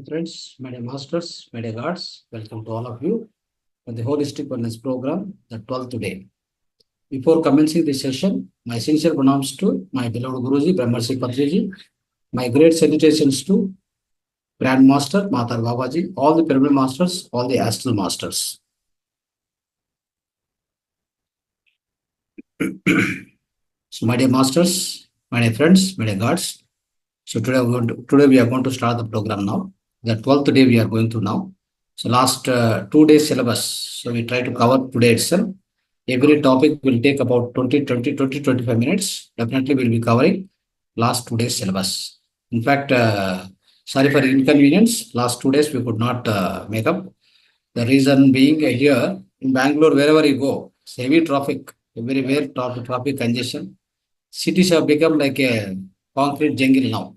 friends, my dear masters, my dear gods, welcome to all of you for the Holistic Wellness Program, the 12th day. Before commencing this session, my sincere pronouns to my beloved Guruji, Brahmarshi Patriji, my great salutations to Grand Master, Matar Babaji, all the pyramid masters, all the astral masters. So, my dear masters, my dear friends, my dear gods, so today we are going to start the program now. The 12th day we are going to now. So last 2 days syllabus. So we try to cover today itself. Every topic will take about 25 minutes. Definitely we'll be covering last 2 days syllabus. In fact, sorry for inconvenience. Last 2 days we could not make up. The reason being here in Bangalore, wherever you go, it's heavy traffic, everywhere traffic congestion. Cities have become like a concrete jungle now.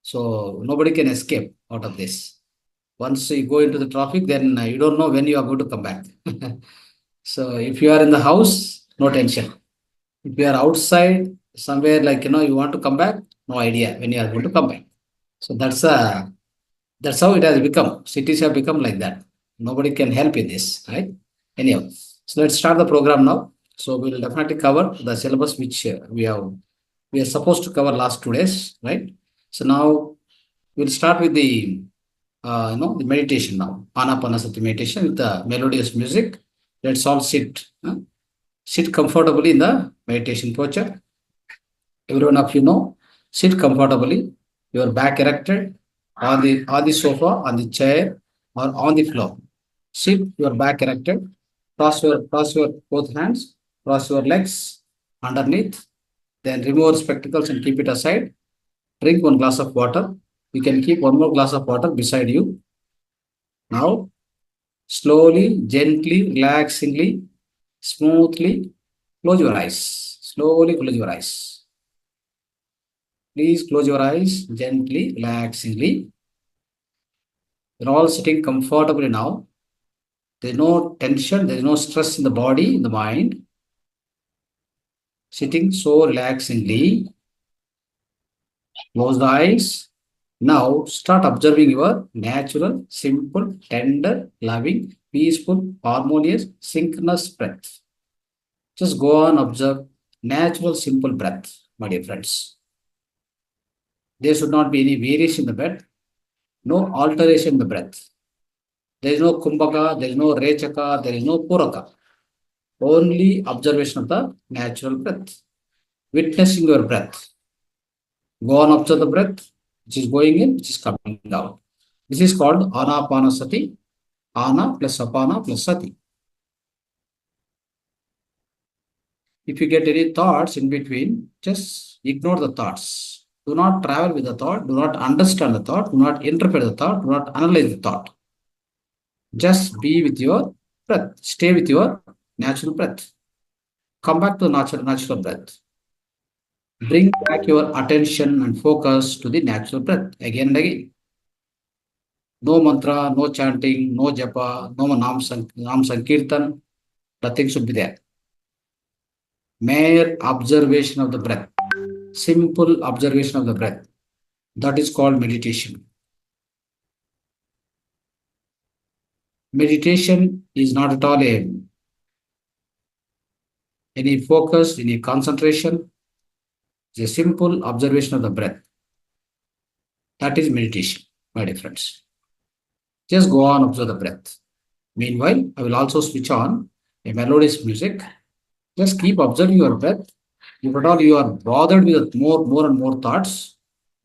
So nobody can escape out of this. Once you go into the traffic, then you don't know when you are going to come back. So if you are in the house, no tension. If you are outside somewhere like you want to come back, no idea when you are going to come back. So that's how it has become. Cities have become like that. Nobody can help in this, right? Anyhow, so let's start the program now. So we'll definitely cover the syllabus which we are supposed to cover last 2 days, right? So now we'll start with the the meditation now. Anapanasati meditation with the melodious music. Let's all sit. Sit comfortably in the meditation posture. Every one of you know, sit comfortably. Your back erected on the sofa, on the chair, or on the floor. Sit your back erected. Cross your both hands. Cross your legs underneath. Then remove your spectacles and keep it aside. Drink 1 glass of water. You can keep 1 more glass of water beside you. Now, slowly, gently, relaxingly, smoothly, close your eyes. Slowly close your eyes. Please close your eyes gently, relaxingly. You're all sitting comfortably now. There's no tension, there's no stress in the body, in the mind. Sitting so relaxingly. Close the eyes. Now start observing your natural, simple, tender, loving, peaceful, harmonious, synchronous breath. Just go on, observe natural, simple breath, my dear friends. There should not be any variation in the breath, no alteration in the breath. There is no kumbhaka, there is no rechaka, there is no puraka. Only observation of the natural breath. Witnessing your breath. Go on, observe the breath, which is going in, which is coming out. This is called anapanasati. Ana plus apana plus sati. If you get any thoughts in between, just ignore the thoughts. Do not travel with the thought. Do not understand the thought. Do not interpret the thought. Do not analyze the thought. Just be with your breath. Stay with your natural breath. Come back to the natural breath. Bring back your attention and focus to the natural breath again and again. No mantra, no chanting, no japa, no nam sankirtan. Nothing should be there. Mere observation of the breath. Simple observation of the breath. That is called meditation. Meditation is not at all any focus, any concentration. It's a simple observation of the breath. That is meditation, my dear friends. Just go on, observe the breath. Meanwhile, I will also switch on a melodious music. Just keep observing your breath. If at all you are bothered with more and more thoughts,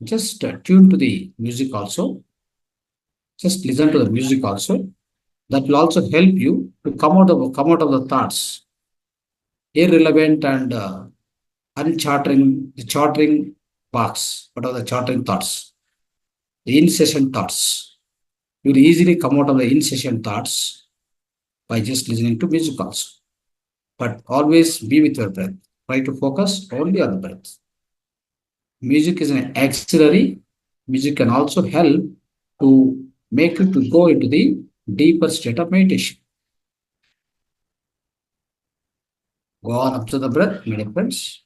just tune to the music also. Just listen to the music also. That will also help you to come out of the thoughts, irrelevant and the chattering box. What are the chattering thoughts? The incessant thoughts. You will easily come out of the incessant thoughts by just listening to music also. But always be with your breath. Try to focus only on the breath. Music is an auxiliary. Music can also help to make you to go into the deeper state of meditation. Go on up to the breath, my dear friends.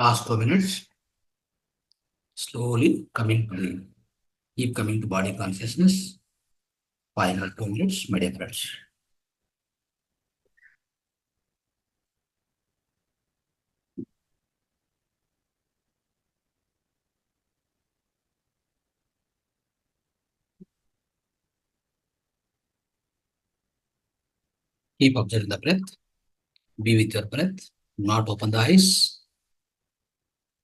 Last 2 minutes, slowly coming to the, keep coming to body consciousness. Final 2 minutes, my dear friends. Keep observing the breath. Be with your breath. Not open the eyes.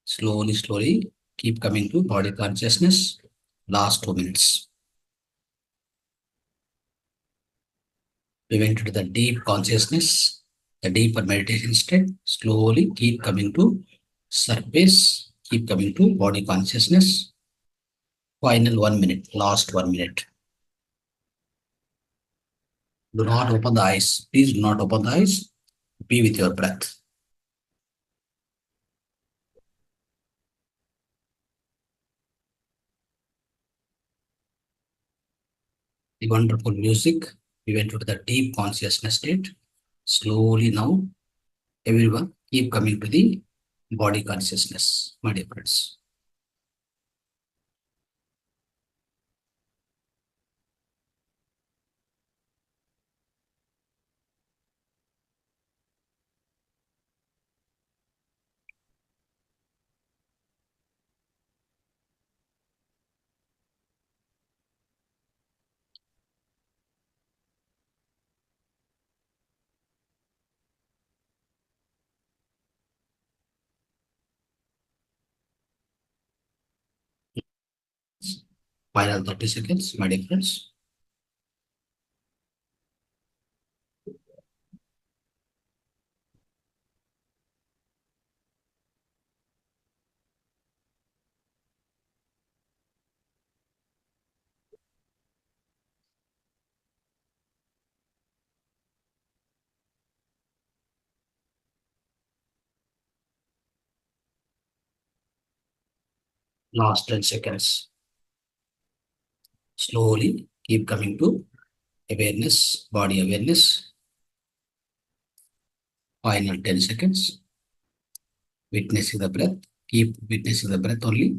Slowly, slowly, keep coming to body consciousness. Last 2 minutes. We went into the deep consciousness, the deeper meditation state. Slowly keep coming to surface. Keep coming to body consciousness. Final 1 minute. Last 1 minute. Do not open the eyes. Please do not open the eyes. Be with your breath. The wonderful music. We went into the deep consciousness state. Slowly now, everyone keep coming to the body consciousness, my dear friends. Final 30 seconds, my dear friends. Last 10 seconds. Slowly keep coming to awareness, body awareness. Final 10 seconds. Witnessing the breath. Keep witnessing the breath only.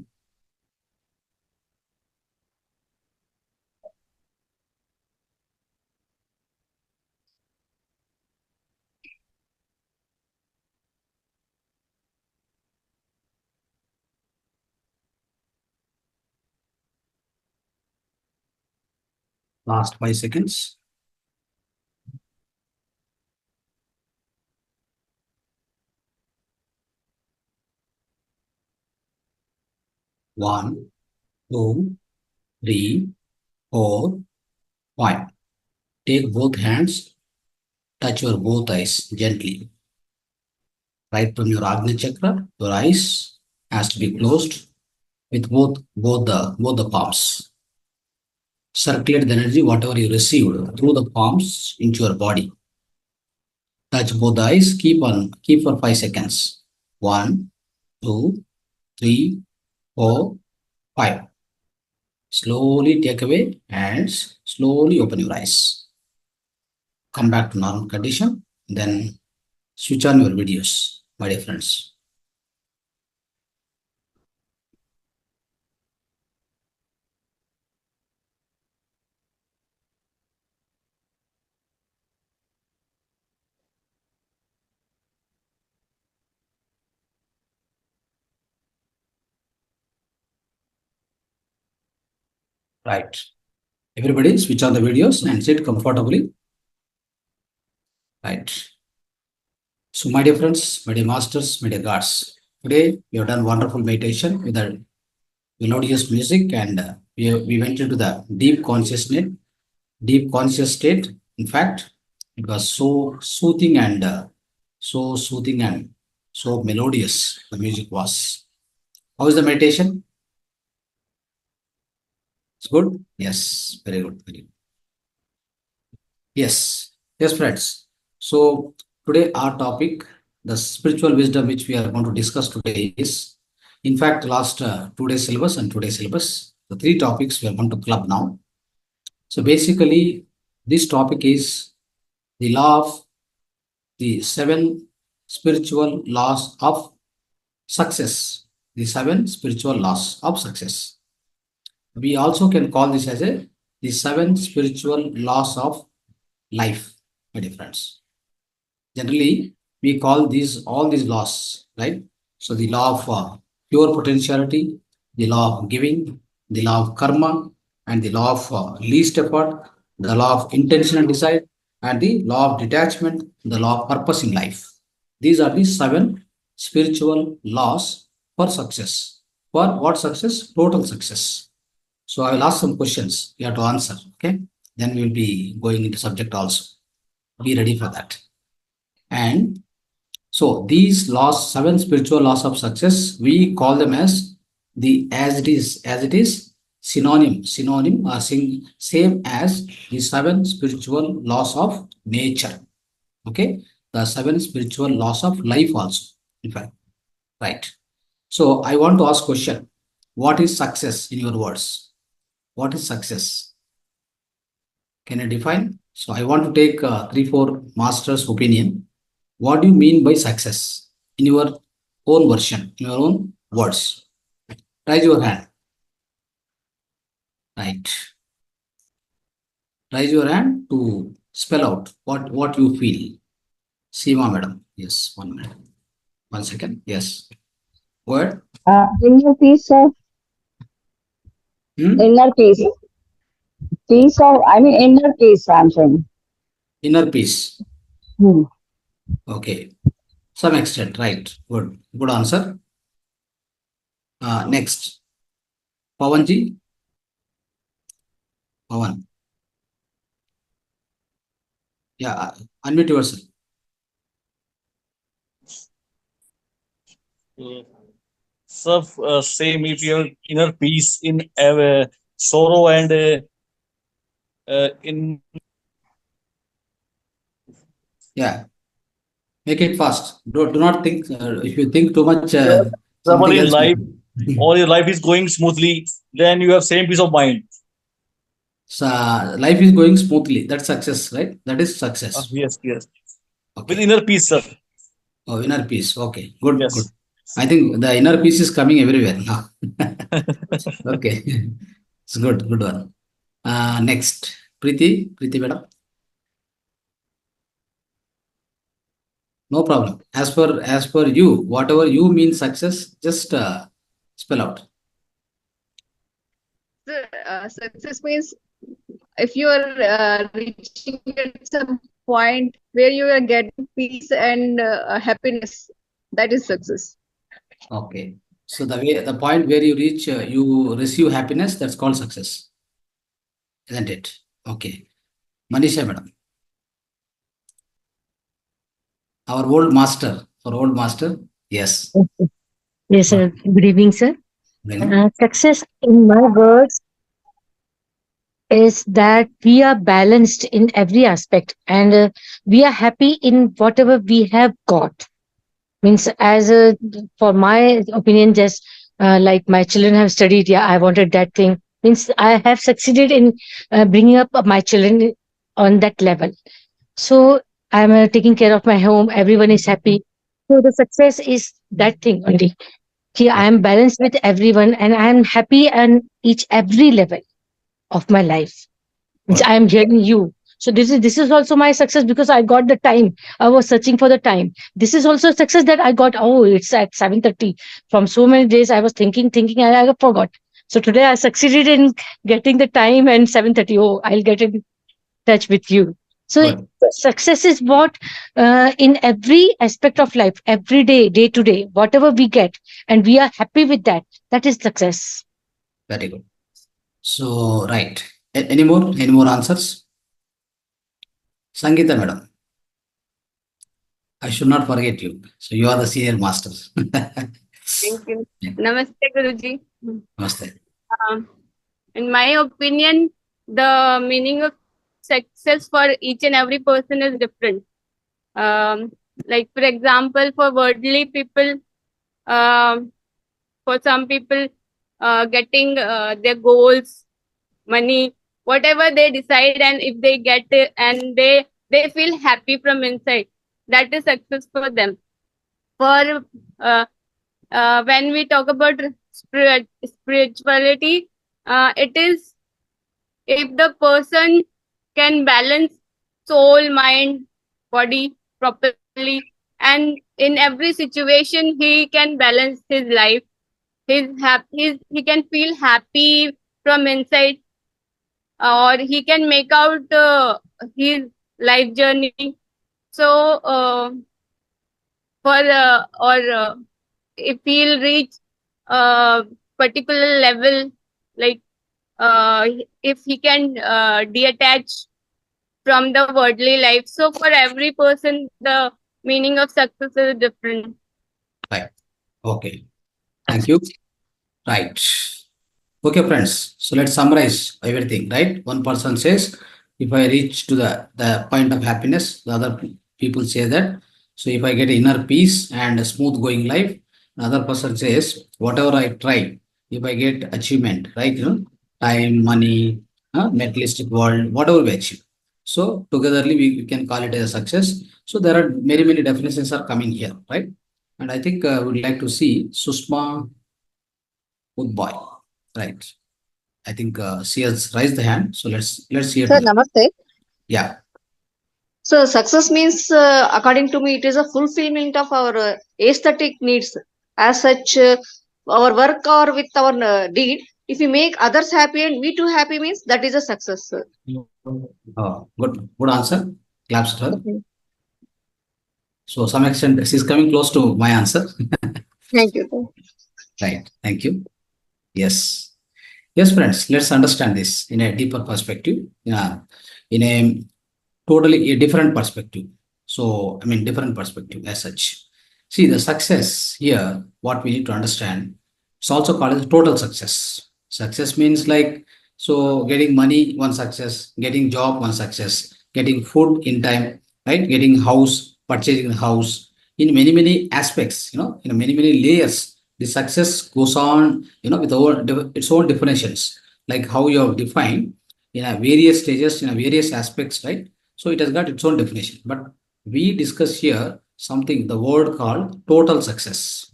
Last 5 seconds. 1, 2, 3, 4, 5. Take both hands, touch your both eyes gently. Right from your Agnihotra, your eyes has to be closed with both the palms. Circulate the energy, whatever you received through the palms into your body. Touch both the eyes, keep for 5 seconds. 1, 2, 3, 4, 5. Slowly take away hands, slowly open your eyes. Come back to normal condition, then switch on your videos, my dear friends. Right. Everybody switch on the videos and sit comfortably. Right. So, my dear friends, my dear masters, my dear gods, today we have done wonderful meditation with the melodious music, and we went into the deep conscious state. In fact, it was so soothing and so melodious. The music was. How is the meditation? It's good. Yes, very good. Very good. Yes, yes, friends. So today our topic, the spiritual wisdom which we are going to discuss today is, in fact, last 2 days syllabus and today's syllabus, the three topics we are going to club now. So basically, this topic is the law of the seven spiritual laws of success. The seven spiritual laws of success. We also can call this as the seven spiritual laws of life, my dear friends. Generally, we call these all these laws, right? So the law of pure potentiality, the law of giving, the law of karma, and the law of least effort, the law of intention and desire, and the law of detachment, the law of purpose in life. These are the seven spiritual laws for success. For what success? Total success. So I will ask some questions. You have to answer. Okay. Then we will be going into subject also. Be ready for that. And so these laws, seven spiritual laws of success, we call them as the as it is synonym or same as the seven spiritual laws of nature. Okay, the seven spiritual laws of life also. In fact, right. So I want to ask question: what is success in your words? What is success? Can you define? So I want to take 3-4 masters' opinion. What do you mean by success in your own version, in your own words? Raise your hand. Right. Raise your hand to spell out what you feel. Seema madam. Yes, 1 minute. 1 second. Yes. Word? Inner peace of Hmm? inner peace. Peace of I mean inner peace I'm saying. Inner peace. Hmm. Okay. Some extent. Right. Good. Good answer. Next. Pawanji. Pawan. Yeah. Unmute yourself. Uh, Same if your inner peace in sorrow and in Yeah. Make it fast. Do not think. If you think too much, your trouble something in else life, can. all your life is going smoothly, then you have same peace of mind. So, life is going smoothly. That's success, right? That is success. Yes, yes. With Okay. inner peace, sir. Oh, inner peace. Okay. Good, good. Yes. I think the inner peace is coming everywhere now. Okay. It's good. Good one. Next. Preeti madam. No problem. As per you, whatever you mean success, just spell out. Success means if you are reaching at some point where you are getting peace and happiness, that is success. Okay. So the point where you reach, you receive happiness, that's called success, isn't it? Okay. Manisha madam, our old master. Yes. Okay. Yes, What? sir. Good evening, sir. Then, Success, in my words, is that we are balanced in every aspect and we are happy in whatever we have got. Means, as a, for my opinion, just like my children have studied, yeah, I wanted that thing. Means, I have succeeded in bringing up my children on that level. So, I'm taking care of my home, everyone is happy. So, the success is that thing only. I am balanced with everyone and I am happy on each every level of my life. Means good. I am hearing you. So this is also my success because I got the time. I was searching for the time. This is also a success that I got. Oh, it's at 7:30. From so many days I was thinking, and I forgot. So today I succeeded in getting the time and 7:30. Oh, I'll get in touch with you. So Good. success is what in every aspect of life, every day, day to day, whatever we get, and we are happy with that. That is success. Very good. So, right. Any more? Any more answers? Sangeeta madam, I should not forget you. So you are the senior master. Thank you. Yeah. Namaste, Guruji. Namaste. Um, in my opinion, the meaning of success for each and every person is different. Like, for example, for worldly people, um, for some people, getting their goals, money, whatever they decide, and if they get it and they feel happy from inside, that is success for them. For when we talk about spirituality, it is if the person can balance soul, mind, body properly, and in every situation he can balance his life. He can feel happy from inside, or he can make out his life journey. So for or if he'll reach a particular level, like if he can detach from the worldly life. So for every person, the meaning of success is different. Right. Okay. Thank you. Right. Okay, friends. So let's summarize everything, right? One person says, if I reach to the point of happiness, the other people say that. So if I get inner peace and a smooth going life, another person says, whatever I try, if I get achievement, right? Time, money, materialistic world, whatever we achieve. So togetherly we can call it as a success. So there are many, many definitions are coming here, right? And I think we'd like to see Susma Udboy, right? I think she has raised the hand. So let's hear to Sir, her. namaste. Yeah, So, success means, according to me, it is a fulfillment of our aesthetic needs. As such, our work or with our deed, if we make others happy and we too happy, means that is a success, sir. good answer. Claps to her. Okay. So some extent she's coming close to my answer. Thank you, sir. Right. Thank you. Yes. Yes, friends. Let's understand this in a deeper perspective. Yeah, in a totally a different perspective. So I mean different perspective as such. See the success here. What we need to understand. It's also called as total success. Success means like so getting money one success, getting job one success, getting food in time, right? Getting house, purchasing the house in many many aspects. In many many layers. The success goes on. With its own definitions, like how you have defined in a various stages, in a various aspects, right? So it has got its own definition. But we discuss here something, the word called total success.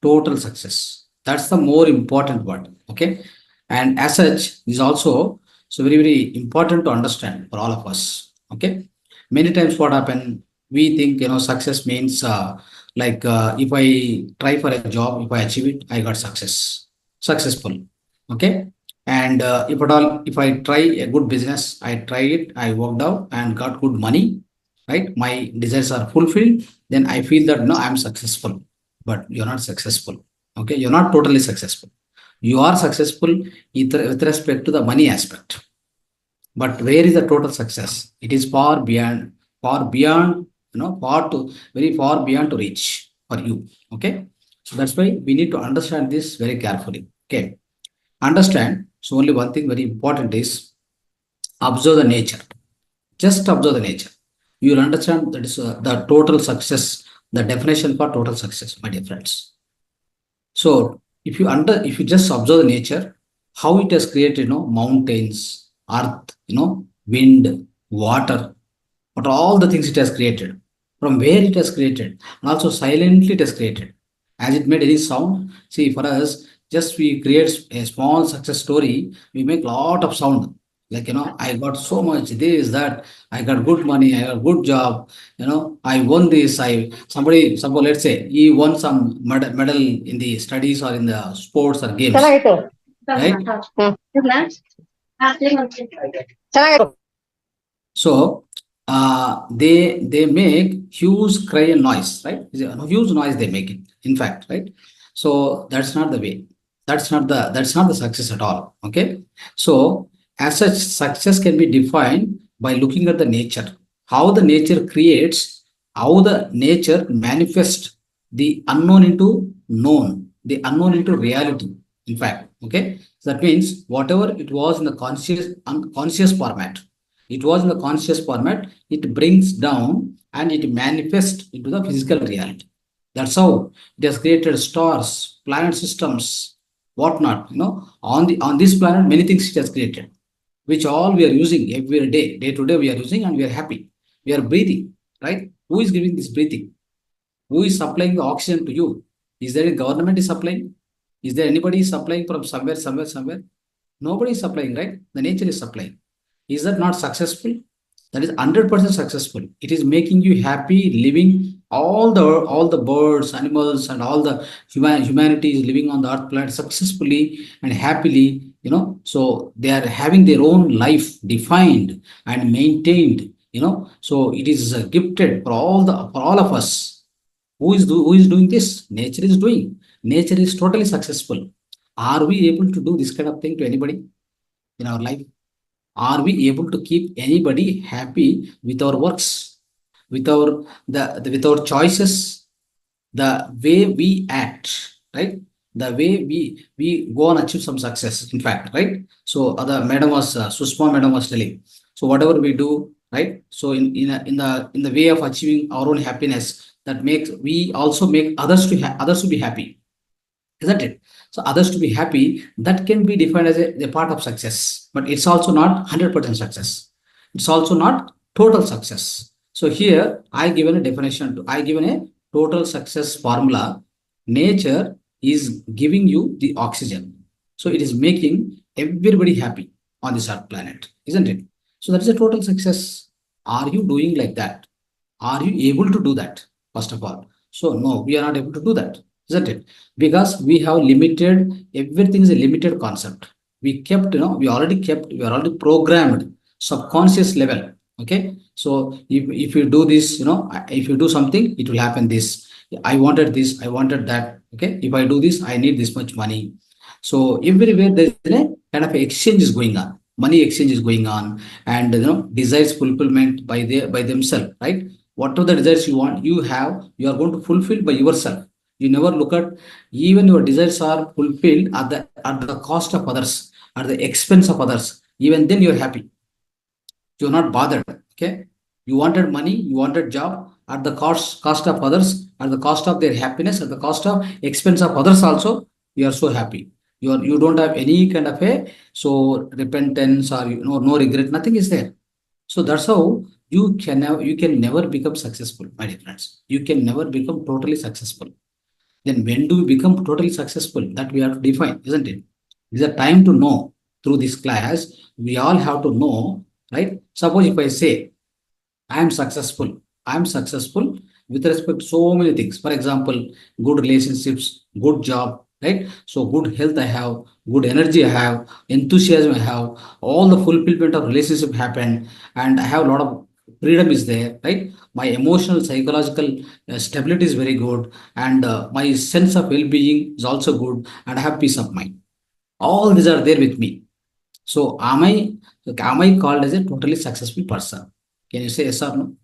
Total success. That's the more important word. Okay. And as such, is also so very, very important to understand for all of us. Okay. Many times what happen, we think, success means like if I try for a job, if I achieve it, I got successful. Okay. And if I try a good business, I try it, I worked out and got good money, right? My desires are fulfilled, then I feel that no, I'm successful. But you're not successful. Okay, you're not totally successful. You are successful with respect to the money aspect. But where is the total success? It is far beyond, very far beyond to reach for you. Okay. So that's why we need to understand this very carefully. Okay. Understand. So only one thing very important is observe the nature. Just observe the nature. You will understand that is the total success, the definition for total success, my dear friends. So if you just observe the nature, how it has created, mountains, earth, wind, water, what all the things it has created, from where it has created, and also silently it has created. Has it made any sound? See, for us, just we create a small success story, we make lot of sound. Like, I got so much this, that, I got good money, I got good job, I won this, somebody, let's say, he won some medal in the studies or in the sports or games, ಚೆನ್ನಾಗಿತ್ತು right? ಚೆನ್ನಾಗಿತ್ತು So they make huge cry and noise, right? It's a huge noise they make it, in fact, right? So that's not the way. That's not the success at all. Okay. So as such, success can be defined by looking at the nature, how the nature creates, how the nature manifests the unknown into known, the unknown into reality. In fact, okay. So that means whatever it was in the unconscious format, it was in the conscious format, it brings down and it manifests into the physical reality. That's how it has created stars, planet systems, whatnot. On this planet, many things it has created, which all we are using every day, day to day we are using, and we are happy. We are breathing, right? Who is giving this breathing? Who is supplying the oxygen to you? Is there a government is supplying? Is there anybody supplying from somewhere? Nobody is supplying, right? The nature is supplying. Is that not successful? That is 100% successful. It is making you happy living. All the birds, animals, and all the humanity is living on the earth planet successfully and happily. So they are having their own life defined and maintained. So it is gifted for all of us. Who is doing this? Nature is doing. Nature is totally successful. Are we able to do this kind of thing to anybody in our life? Are we able to keep anybody happy with our works, with our choices, the way we act, right? The way we go and achieve some success, in fact, right? So other Sushma madam was telling. So whatever we do, right? So in the way of achieving our own happiness, that makes we also make others to be happy, isn't it? So others to be happy, that can be defined as a part of success, but it's also not 100% success. It's also not total success. So here I given a total success formula. Nature is giving you the oxygen, so it is making everybody happy on this earth planet, isn't it? So that is a total success. Are you doing like that? Are you able to do that? First of all, so no, we are not able to do that, isn't it? Because we have limited, everything is a limited concept. We are already programmed subconscious level. Okay. So if you do this, if you do something, it will happen this. I wanted this, I wanted that. Okay. If I do this, I need this much money. So everywhere there is a kind of exchange is going on. Money exchange is going on, and desires fulfillment by themselves, right? Whatever the desires you want, you are going to fulfill by yourself. You never look at, even your desires are fulfilled at the cost of others, at the expense of others. Even then you're happy. You're not bothered. Okay. You wanted money, you wanted job, at the cost of others, at the cost of their happiness, at the cost of expense of others also, you are so happy. You don't have any kind of a repentance or no regret, nothing is there. So that's how you can never become successful, my dear friends. You can never become totally successful. Then when do we become totally successful? That we have to define, isn't it? It's a time to know. Through this class, we all have to know, right? Suppose if I say, I am successful with respect to so many things. For example, good relationships, good job, right? So good health I have, good energy I have, enthusiasm I have, all the fulfillment of relationship happened, and I have a lot of freedom is there, right? My emotional, psychological stability is very good, and my sense of well-being is also good, and I have peace of mind. All these are there with me. So am I called as a totally successful person? Can you say yes or no?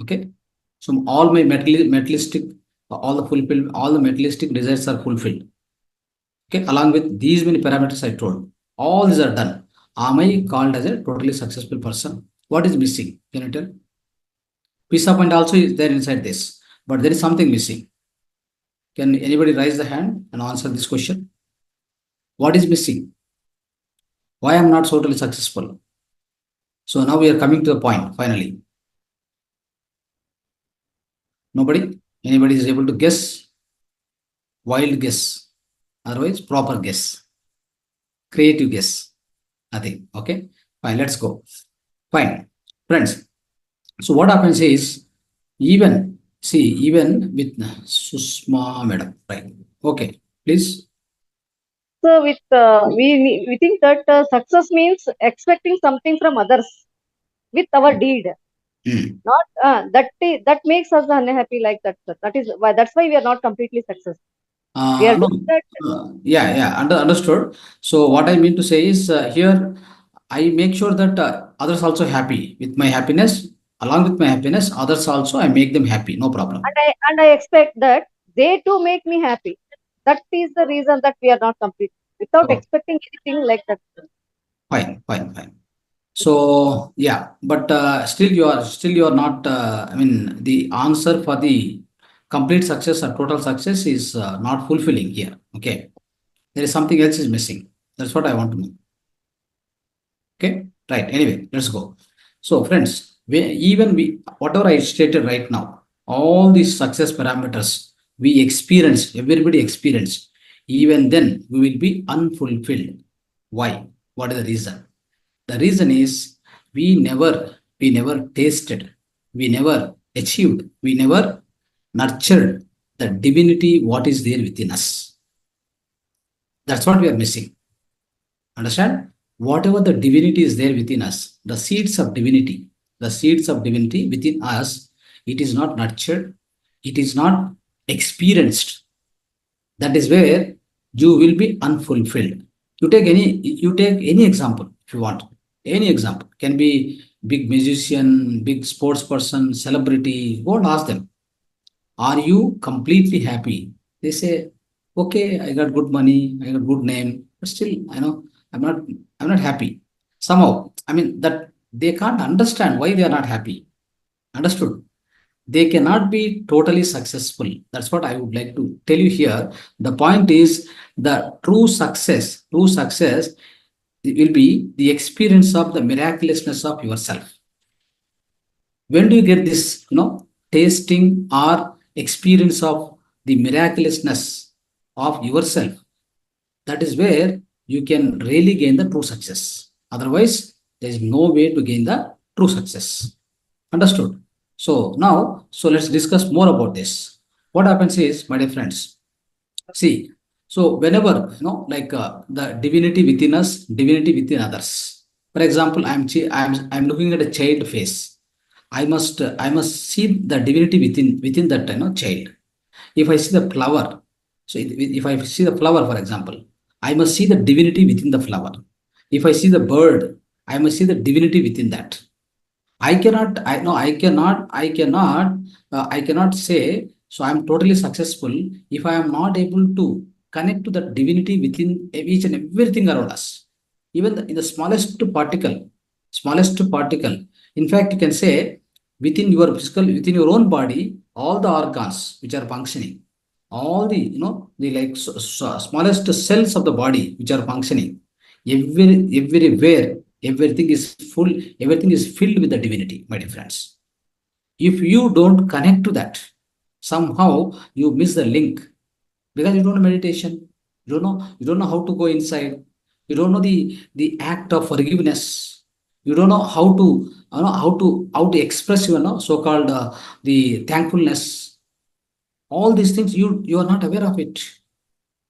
Okay. So all my materialistic, all the materialistic desires are fulfilled. Okay, along with these many parameters I told, all these are done. Am I called as a totally successful person? What is missing? Can you tell? Peace of mind also is there inside this, but there is something missing. Can anybody raise the hand and answer this question? What is missing? Why I am not totally successful? So now we are coming to the point finally. Nobody? Anybody is able to guess? Wild guess. Otherwise, proper guess. Creative guess. Nothing. Okay. Fine. Let's go. Fine. Friends. So what happens is, even with Susma madam, right? Okay. Please. So with we think that success means expecting something from others with our deed. Hmm. Not that makes us unhappy like that. That is why that's why we are not completely successful. We are No. doing that. Yeah. Understood. So what I mean to say is, here I make sure that others also happy with my happiness. Along with my happiness, others also I make them happy. No problem. And I expect that they too make me happy. That is the reason that we are not complete without Oh, expecting anything like that. fine. So yeah, but still you are not. I mean, the answer for the complete success or total success is not fulfilling here. Okay, there is something else is missing. That's what I want to know. Okay, right. Anyway, let's go. So, friends, whatever I stated right now, all these success parameters we experience, everybody experienced, even then we will be unfulfilled. Why? What is the reason? The reason is we never tasted, we never achieved, we never nurtured the divinity what is there within us. That's what we are missing. Understand? Whatever the divinity is there within us, the seeds of divinity within us, it is not nurtured, it is not experienced. That is where you will be unfulfilled. You take any example if you want. Any example can be big musician, big sports person, celebrity. Go and ask them, are you completely happy? They say, okay, I got good money, I got good name, but still, I'm not, I'm not happy. Somehow, I mean that they can't understand why they are not happy. Understood? They cannot be totally successful. That's what I would like to tell you here. The point is the true success will be the experience of the miraculousness of yourself. When do you get this, tasting or experience of the miraculousness of yourself? That is where you can really gain the true success. Otherwise, there is no way to gain the true success. Understood? So let's discuss more about this. What happens is, my dear friends, see, so whenever, like the divinity within us, divinity within others. For example, I'm looking at a child face. I must see the divinity within that child. If I see the flower, so if I see the flower, for example, I must see the divinity within the flower. If I see the bird, I must see the divinity within that. I cannot, I no, I cannot say, so I'm totally successful if I am not able to connect to the divinity within each and everything around us. Even in the smallest particle. In fact, you can say within your own body, all the organs which are functioning, all the like smallest cells of the body which are functioning, everywhere, everything is full, everything is filled with the divinity, my dear friends. If you don't connect to that, somehow you miss the link, because you don't know meditation, you don't know how to go inside, you don't know the act of forgiveness, you don't know how to how to express your so-called the thankfulness. All these things you are not aware of it.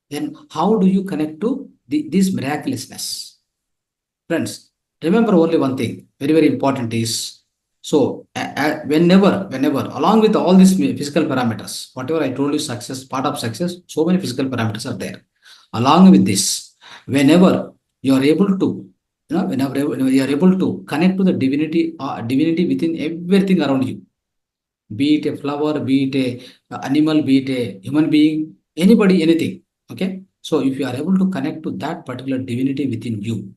Then how do you connect to this miraculousness? Friends, remember only one thing, very, very important is, so whenever, along with all these physical parameters, whatever I told you, success, part of success, so many physical parameters are there. Along with this, whenever you are able to, whenever you are able to connect to the divinity within everything around you, be it a flower, be it a animal, be it a human being, anybody, anything. Okay. So if you are able to connect to that particular divinity within you,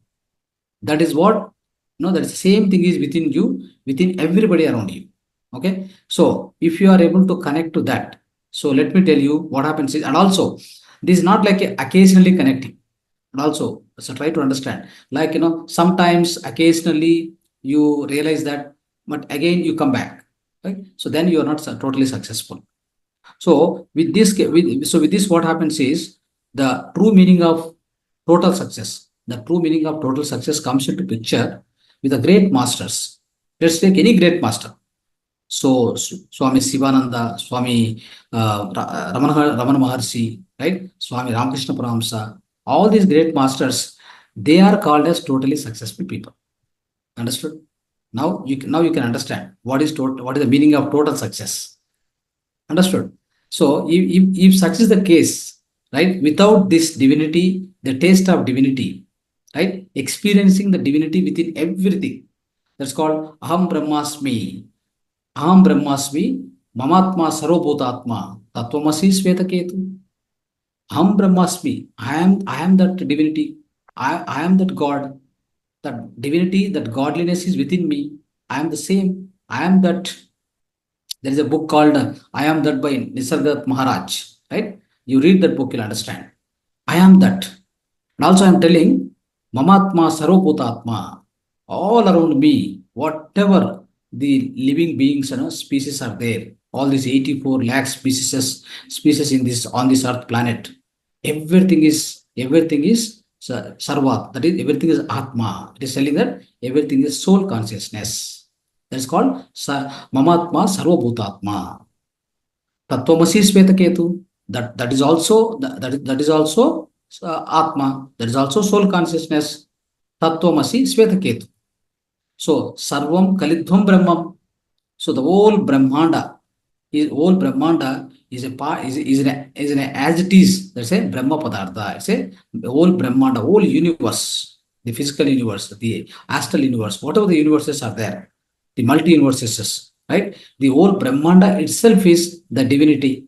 that is what, that is the same thing is within you, within everybody around you. Okay. So if you are able to connect to that, so let me tell you what happens is, and also this is not like occasionally connecting. And also, so try to understand, like, sometimes occasionally you realize that, but again you come back, right? So then you are not totally successful. So with this, with this, what happens is the true meaning of total success. The true meaning of total success comes into picture with the great masters. Let's take any great master. So Swami Sivananda, Swami Ramana Maharshi, right? Swami Ramakrishna Paramsa, all these great masters, they are called as totally successful people. Understood? Now you can understand what is the meaning of total success. Understood? So if such is the case, right, without this divinity, the taste of divinity, right, experiencing the divinity within everything, that's called Aham Brahmasmi. Aham Brahmasmi, Mamatma Sarvabhutatma, Tattvamasi Svetaketu. Aham Brahmasmi, I am that divinity, I am that God, that divinity, that godliness is within me. I am the same. I am that. There is a book called I Am That by Nisargadatta Maharaj, right? You read that book, you'll understand. I am that. And also I'm telling, Mamatma Sarvabhutatma, all around me, whatever the living beings and species are there, all these 84 lakh species in this, on this earth planet, everything is Sarvat, that is, everything is Atma. It is telling that everything is soul consciousness. That is called Mamatma Sarvabhutatma. Tattvamasi Svetaketu. That is also that is also Atma. That is also soul consciousness. Tattvamasi Svetaketu. So Sarvam Kalidhvam Brahmam. So the whole Brahmanda is a part, is an as it is. That's a Brahma Padartha. It's a whole Brahmanda, whole universe, the physical universe, the astral universe, whatever the universes are there, the multi-universes, right? The whole Brahmanda itself is the divinity.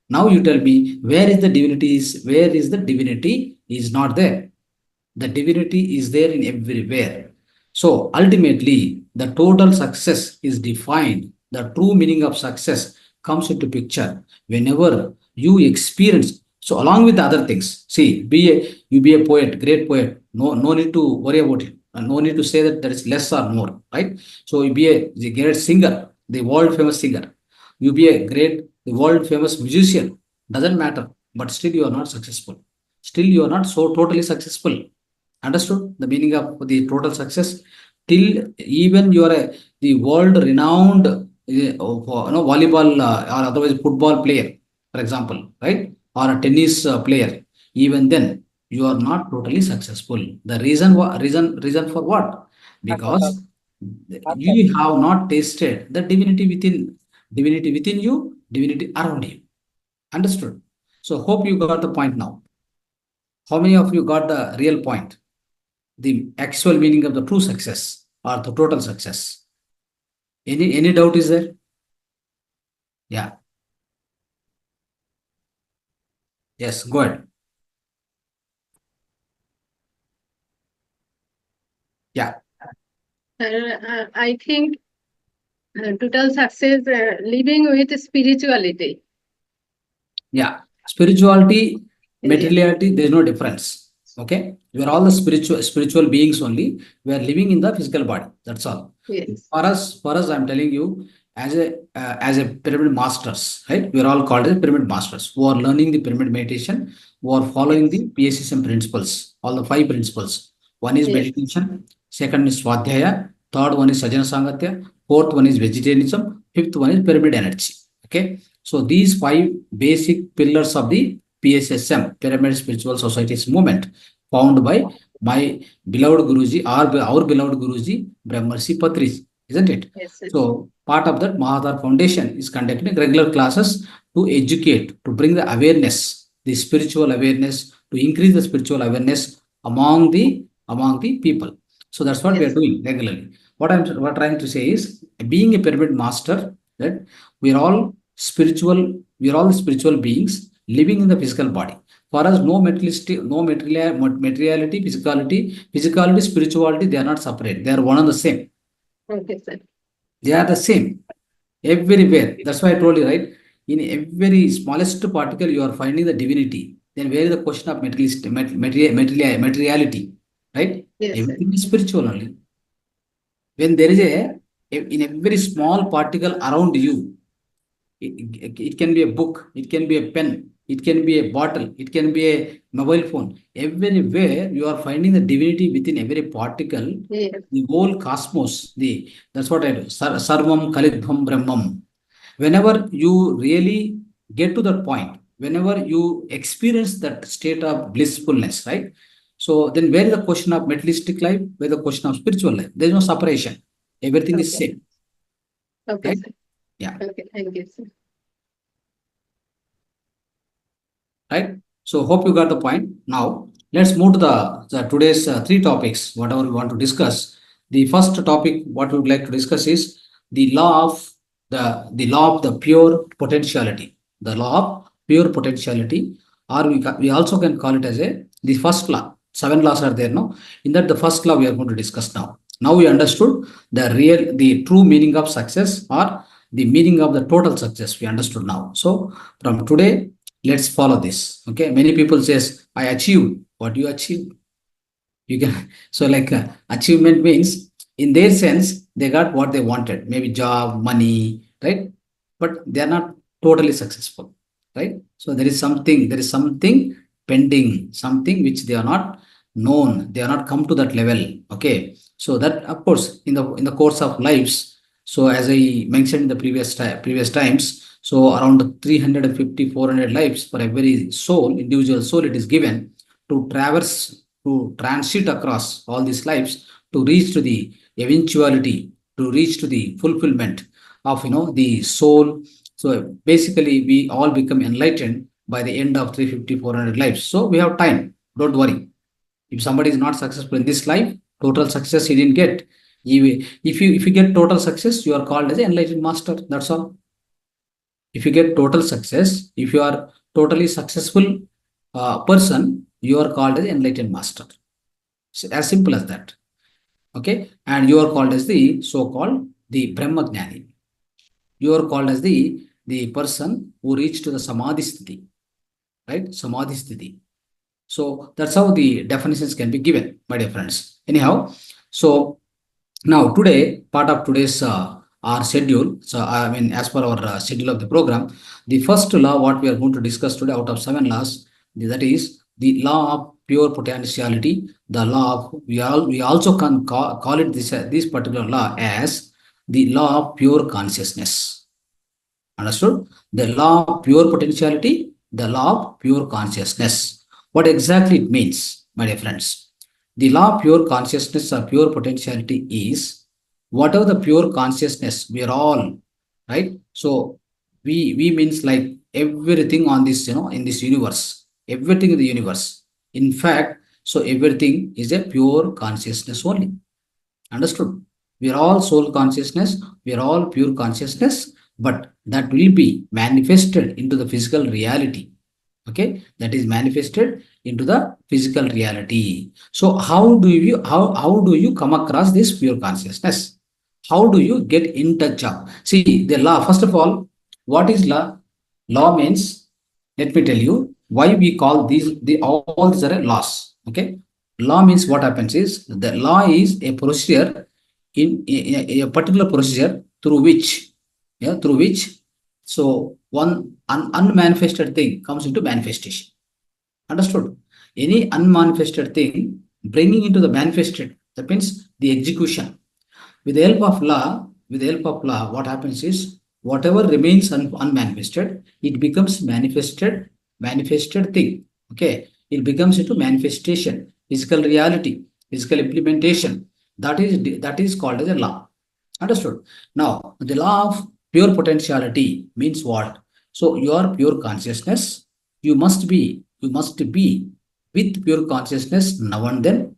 Now you tell me, where is the divinity? Where is the divinity? Is not there. The divinity is there in everywhere. So ultimately, the total success is defined. The true meaning of success comes into picture whenever you experience. So along with the other things, see, you be a poet, great poet. No need to worry about it. And no need to say that there is less or more, right? So you be a great singer, the world famous singer. You be a great, the world famous musician. Doesn't matter, but still you are not successful. Still you are not so totally successful. Understood the meaning of the total success? Till even you are the world renowned volleyball or otherwise football player, for example, right? Or a tennis player, even then you are not totally successful. The reason for what? Because you have not tasted the divinity within you, divinity around you. Understood? So hope you got the point now. How many of you got the real point? The actual meaning of the true success or the total success? Any doubt is there? Yeah. Yes, go ahead. Yeah. I think total success living with spirituality. Yeah. Spirituality, materiality, there is no difference. Okay. We are all the spiritual beings only. We are living in the physical body. That's all. Yes. For us, I'm telling you, as a pyramid masters, right? We are all called as pyramid masters who are learning the pyramid meditation, who are following the PSSM principles, all the 5 principles. One is meditation, second is Swadhyaya, third one is Sajana Sangatya, fourth one is vegetarianism, fifth one is pyramid energy. Okay. So these 5 basic pillars of the PSSM, Pyramid Spiritual Societies movement, found by my beloved Guruji, our beloved Guruji, Brahmarshi Patriji, isn't it? Yes, sir. So part of that Mahavatar Foundation is conducting regular classes to educate, to bring the awareness, the spiritual awareness, to increase the spiritual awareness among the people. So that's what we are doing regularly. What I'm trying to say is, being a pyramid master, that we are all spiritual beings living in the physical body. For us, no materiality, physicality, spirituality, they are not separate. They are one and the same. Okay, sir. They are the same everywhere. That's why I told you, right? In every smallest particle, you are finding the divinity. Then where is the question of materiality, right? Yes, sir. Everything is spiritual only. When there is in every small particle around you, it can be a book, it can be a pen, it can be a bottle, it can be a mobile phone. Everywhere you are finding the divinity within every particle, Yes. the whole cosmos. That's what I do. Sarvam Kalidham Brahmam. Whenever you really get to that point, whenever you experience that state of blissfulness, right? So then where is the question of materialistic life? Where is the question of spiritual life? There is no separation. Everything is Okay. same. Okay, Right? sir. Yeah. Okay, thank you, sir. Right? So hope you got the point. Now let's move to the today's three topics, whatever we want to discuss. The first topic, what we would like to discuss is the law of the pure potentiality. The law of pure potentiality, or we also can call it as the first law. 7 laws are there now. In that, the first law we are going to discuss now. Now we understood the true meaning of success, or the meaning of the total success. We understood now. So from today, let's follow this. Okay, many people says, I achieved. What do you achieve? You can so like achievement means, in their sense, they got what they wanted, maybe job, money, right? But they are not totally successful, right? So there is something pending, something which they are not known, they are not come to that level. Okay, so that of course in the course of lives. So as I mentioned in the previous times, so around 350 400 lives for every individual soul, it is given to transit across all these lives to reach to the eventuality, to reach to the fulfillment of the soul. So basically, we all become enlightened by the end of 350 400 lives. So we have time. Don't worry. If somebody is not successful in this life, total success he didn't get. If you get total success, you are called as an enlightened master. That's all. If you get total success, if you are totally successful person, you are called as enlightened master. So as simple as that. Okay, and you are called as the so-called the Brahmagnani. You are called as the person who reached to the Samadhi Sthiti, right? Samadhi Sthiti. So that's how the definitions can be given, my dear friends. Anyhow, so now today, part of today's our schedule. So I mean, as per our schedule of the program, the first law what we are going to discuss today out of 7 laws, that is the law of pure potentiality. The law of we also can call it this particular law as the law of pure consciousness. Understood? The law of pure potentiality, the law of pure consciousness. What exactly it means, my dear friends? The law of pure consciousness or pure potentiality is whatever the pure consciousness, we are all, right? So we means like everything on this, in this universe, everything in the universe. In fact, so everything is a pure consciousness only. Understood? We are all soul consciousness, we are all pure consciousness, but that will be manifested into the physical reality. Okay, that is manifested into the physical reality. So how do you come across this pure consciousness? How do you get in touch of? See, the law, first of all, what is law? Law means, let me tell you why we call all these are laws. Okay, law means what happens is the law is a procedure in a particular procedure through which, so one unmanifested thing comes into manifestation. Understood? Any unmanifested thing bringing into the manifested, that means the execution. With the help of law, what happens is whatever remains unmanifested, it becomes manifested thing. Okay, it becomes into manifestation. physical reality, physical implementation. That is called as a law. Understood? Now, the law of pure potentiality means what? So your pure consciousness, you must be with pure consciousness now and then.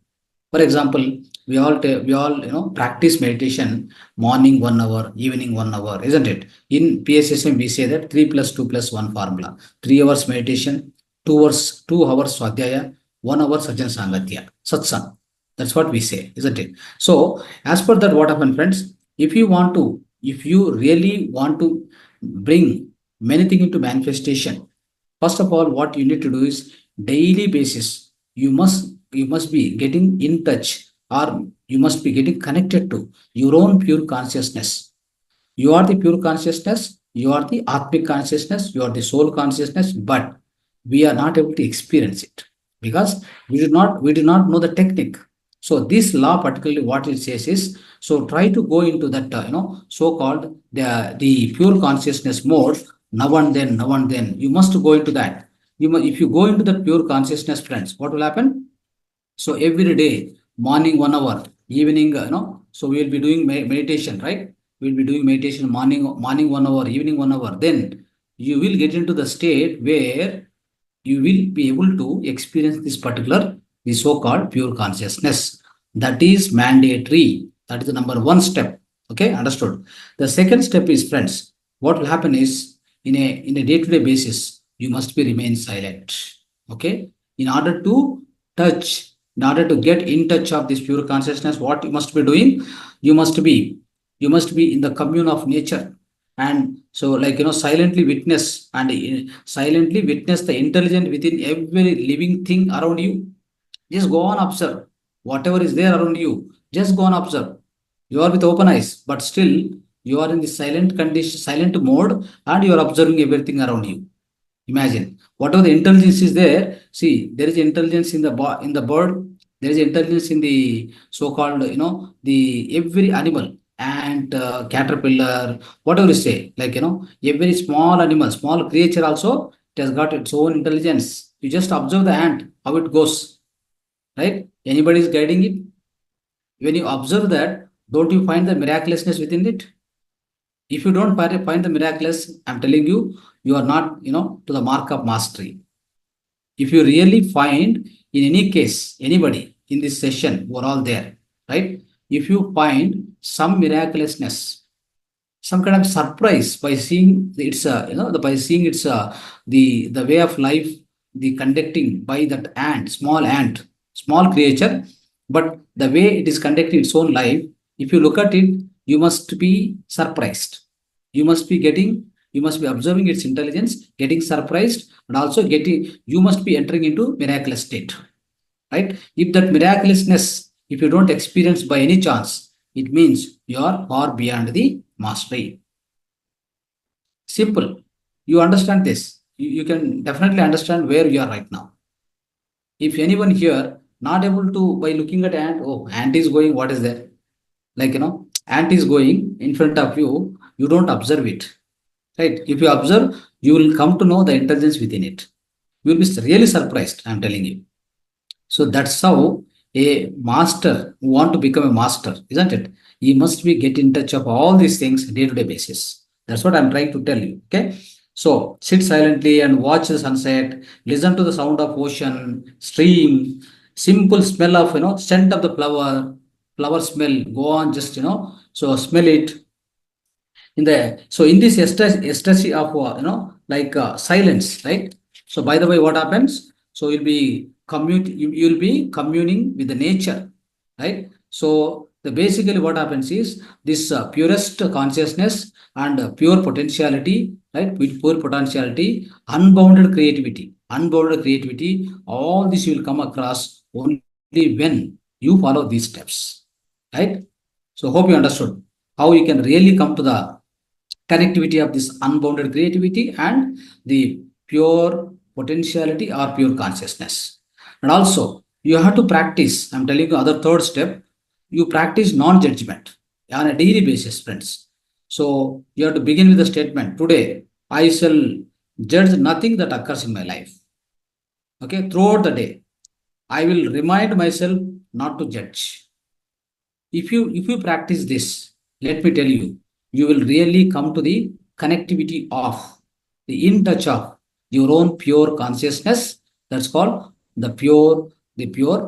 For example, we all practice meditation morning 1 hour, evening 1 hour, isn't it? In PSSM we say that 3+2+1 formula. 3 hours meditation, 2 hours swadhyaya, 1 hour sajan sangatya, satsang. That's what we say, isn't it? So as per that, what happened, friends? If you really want to bring many things into manifestation, first of all, what you need to do is daily basis. You must be getting in touch, or you must be getting connected to your own pure consciousness. You are the pure consciousness, you are the Atmic consciousness, you are the soul consciousness, but we are not able to experience it because we do not know the technique. So this law, particularly what it says is, so try to go into that so-called the pure consciousness mode now and then. You must go into that. If you go into the pure consciousness, friends, what will happen? So every day, morning 1 hour, evening, so we will be doing meditation, right? We'll be doing meditation morning 1 hour, evening 1 hour. Then you will get into the state where you will be able to experience this particular, the so-called pure consciousness. That is mandatory. That is the number one step. Okay, understood. The second step is, friends, what will happen is in a day-to-day basis, you must be remain silent. Okay, in order to touch, in order to get in touch of this pure consciousness, what you must be doing? You must be in the commune of nature, and so silently witness and silently witness the intelligence within every living thing around you. Just go on observe whatever is there around you. Just go on observe. You are with open eyes, but still you are in the silent condition, silent mode, and you are observing everything around you. Imagine whatever the intelligence is there. See, there is intelligence in the bird. There is intelligence in the so-called the every animal and caterpillar, whatever you say, every small animal, small creature also, it has got its own intelligence. You just observe the ant, how it goes, right? Anybody is guiding it. When you observe that, don't you find the miraculousness within it? If you don't find the miraculous, I'm telling you, you are not, to the mark of mastery. If you really find, in any case, anybody in this session who are all there, right? If you find some miraculousness, some kind of surprise by seeing its, the way of life, the conducting by that ant, small creature, but the way it is conducting its own life, if you look at it, you must be surprised. You must be observing its intelligence, getting surprised, and also you must be entering into miraculous state, right? If that miraculousness, if you don't experience by any chance, it means you are far beyond the mastery. Simple. You understand this. You can definitely understand where you are right now. If anyone here not able to, by looking at ant, oh, ant is going, what is there? Ant is going in front of you, you don't observe it, right? If you observe, you will come to know the intelligence within it. You will be really surprised, I'm telling you. So that's how a master who want to become a master, isn't it? He must be get in touch of all these things day-to-day basis. That's what I'm trying to tell you. Okay. So sit silently and watch the sunset, listen to the sound of ocean, stream, simple smell of scent of the flower smell. Go on, just so smell it. In this ecstasy of silence, right? So by the way, what happens? So you'll be communing with the nature, right? So basically what happens is this purest consciousness and pure potentiality, right? With pure potentiality, unbounded creativity, all this you will come across only when you follow these steps, right? So hope you understood how you can really come to the connectivity of this unbounded creativity and the pure potentiality or pure consciousness. And also, you have to practice. I'm telling you, other third step, you practice non-judgment on a daily basis, friends. So you have to begin with the statement: today, I shall judge nothing that occurs in my life. Okay, throughout the day. I will remind myself not to judge. If you practice this, let me tell you, you will really come to the connectivity of the in touch of your own pure consciousness. That's called the pure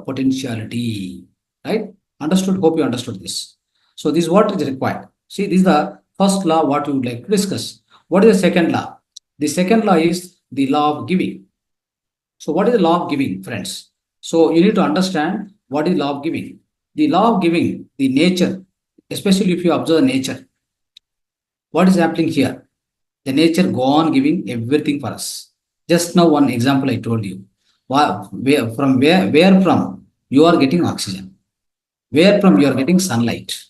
potentiality. Right? Understood? Hope you understood this. So this is what is required. See, this is the first law what we would like to discuss. What is the second law? The second law is the law of giving. So what is the law of giving, friends? So you need to understand what is law of giving. The law of giving, the nature, especially if you observe nature, what is happening here? The nature go on giving everything for us. Just now one example I told you. Where from you are getting oxygen? Where from you are getting sunlight?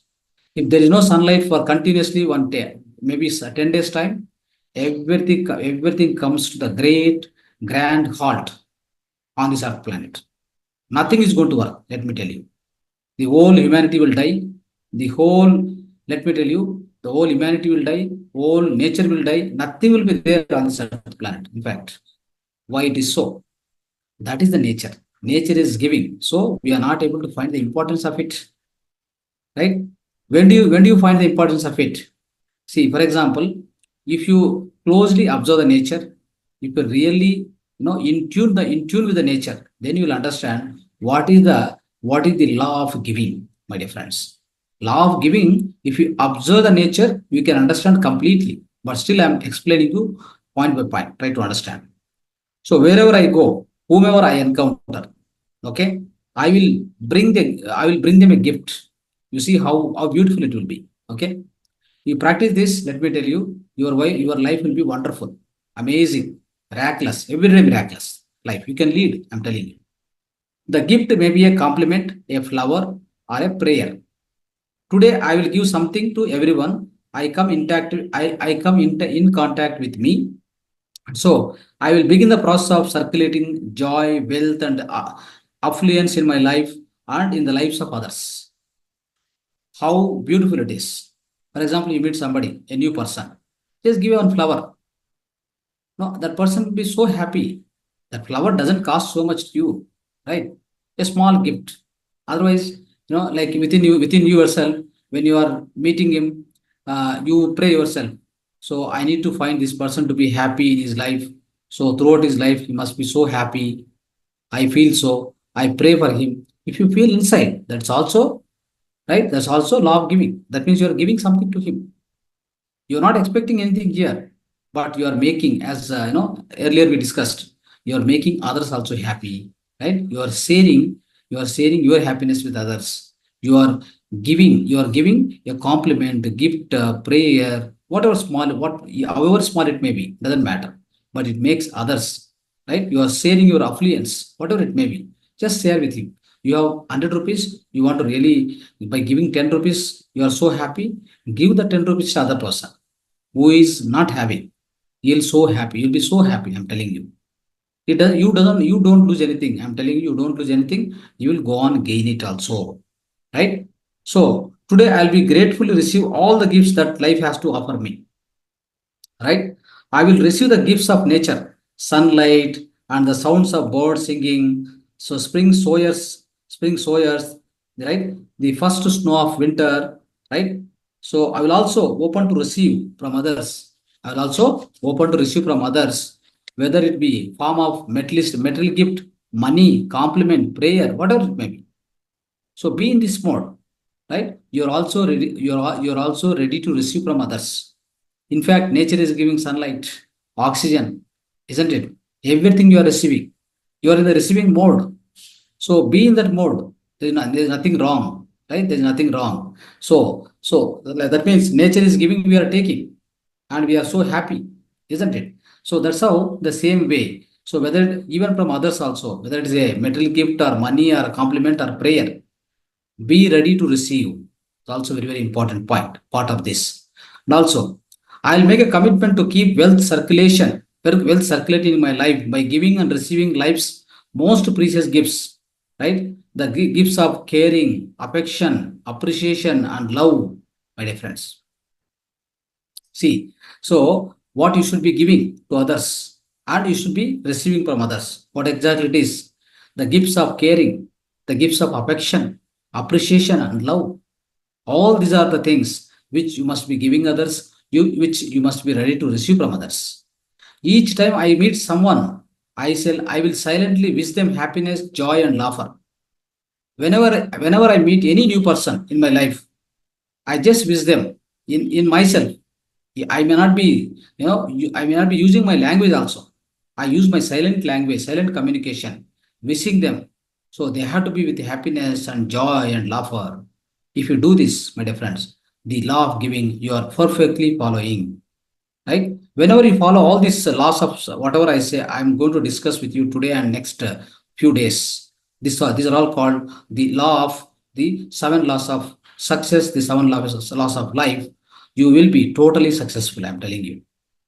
If there is no sunlight for continuously one day, maybe 10 days time, everything comes to the great grand halt on this earth planet. Nothing is going to work, let me tell you. The whole humanity will die. Let me tell you, the whole humanity will die, whole nature will die, nothing will be there on this earth planet. In fact, why it is so? That is the nature. Nature is giving. So we are not able to find the importance of it. Right? When do you find the importance of it? See, for example, if you closely observe the nature, if you really in tune with the nature, then you will understand what is the law of giving, my dear friends. Law of giving, if you observe the nature, you can understand completely. But still, I am explaining you point by point. Try to understand. So wherever I go, whomever I encounter, okay, I will bring them a gift. You see how beautiful it will be. Okay. You practice this, let me tell you, your life will be wonderful, amazing, miraculous, every day miraculous life. You can lead, I'm telling you. The gift may be a compliment, a flower, or a prayer. Today, I will give something to everyone. I come in contact with me. So I will begin the process of circulating joy, wealth, and affluence in my life and in the lives of others. How beautiful it is. For example, you meet somebody, a new person, just give one flower. No, that person will be so happy. That flower doesn't cost so much to you, right? A small gift. Otherwise, like within yourself, when you are meeting him, you pray yourself. So I need to find this person to be happy in his life. So throughout his life, he must be so happy. I feel so. I pray for him. If you feel inside, that's also right. That's also law of giving. That means you are giving something to him. You're not expecting anything here, but you are making, as earlier we discussed, you are making others also happy, right? You are sharing your happiness with others. You are giving a compliment, a gift, a prayer, however small it may be, doesn't matter, but it makes others, right? You are sharing your affluence, whatever it may be, just share with him. You have 100 rupees, you want to really, by giving 10 rupees, you are so happy, give the 10 rupees to other person who is not having. You'll so happy. You'll be so happy. I'm telling you. You don't lose anything. I'm telling you, you don't lose anything. You will go on gain it also. Right? So today I'll be grateful to receive all the gifts that life has to offer me. Right? I will receive the gifts of nature, sunlight, and the sounds of birds singing. So spring sowers, right? The first snow of winter, right? So I will also open to receive from others. I will also open to receive from others, whether it be form of material gift, money, compliment, prayer, whatever it may be. So be in this mode, right? You're also ready. You're also ready to receive from others. In fact, nature is giving sunlight, oxygen, isn't it? Everything you are receiving, you are in the receiving mode. So be in that mode. There's nothing wrong, right? There's nothing wrong. So that means nature is giving, we are taking, and we are so happy, isn't it? So that's how the same way. So whether even from others also, whether it is a material gift or money or compliment or prayer, be ready to receive. It's also very, very important part of this. And also, I'll make a commitment to keep wealth circulating in my life by giving and receiving life's most precious gifts, right? The gifts of caring, affection, appreciation, and love, my dear friends. See, so what you should be giving to others and you should be receiving from others. What exactly it is? the gifts of caring, the gifts of affection, appreciation, and love. All these are the things which you must be giving others, which you must be ready to receive from others. Each time I meet someone, I will silently wish them happiness, joy, and laughter. Whenever I meet any new person in my life, I just wish them in myself. I may not be, I may not be using my language also. I use my silent language, silent communication, wishing them. So they have to be with happiness and joy and laughter. If you do this, my dear friends, the law of giving you are perfectly following. Right? Whenever you follow all these laws of whatever I say, I'm going to discuss with you today and next few days. These are all called the law of the 7 laws of success, the 7 laws of life. You will be totally successful. I'm telling you.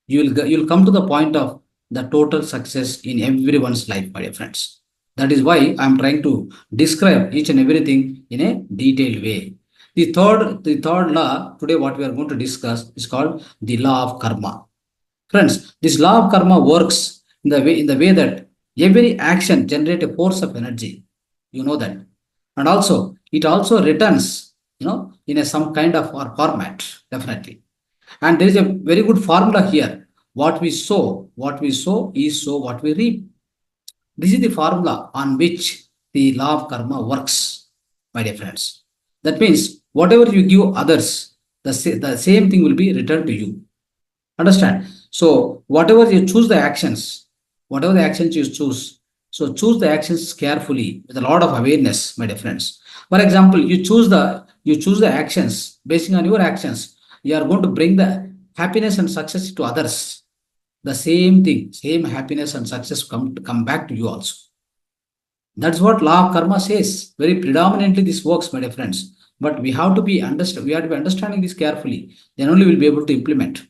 You'll come to the point of the total success in everyone's life, my dear friends. That is why I'm trying to describe each and everything in a detailed way. The third law today, what we are going to discuss is called the law of karma. Friends, this law of karma works in the way that every action generates a force of energy. You know that, and also it also returns, in a some kind of or format, definitely. And there is a very good formula here. What we sow is so what we reap. This is the formula on which the law of karma works, my dear friends. That means whatever you give others, the same thing will be returned to you. Understand? So whatever you choose the actions, whatever the actions you choose, so choose the actions carefully with a lot of awareness, my dear friends. For example, you choose the actions basing on your actions. You are going to bring the happiness and success to others. The same thing, same happiness and success come back to you also. That's what law of karma says. Very predominantly, this works, my dear friends. But we have to be understanding this carefully. Then only we'll be able to implement.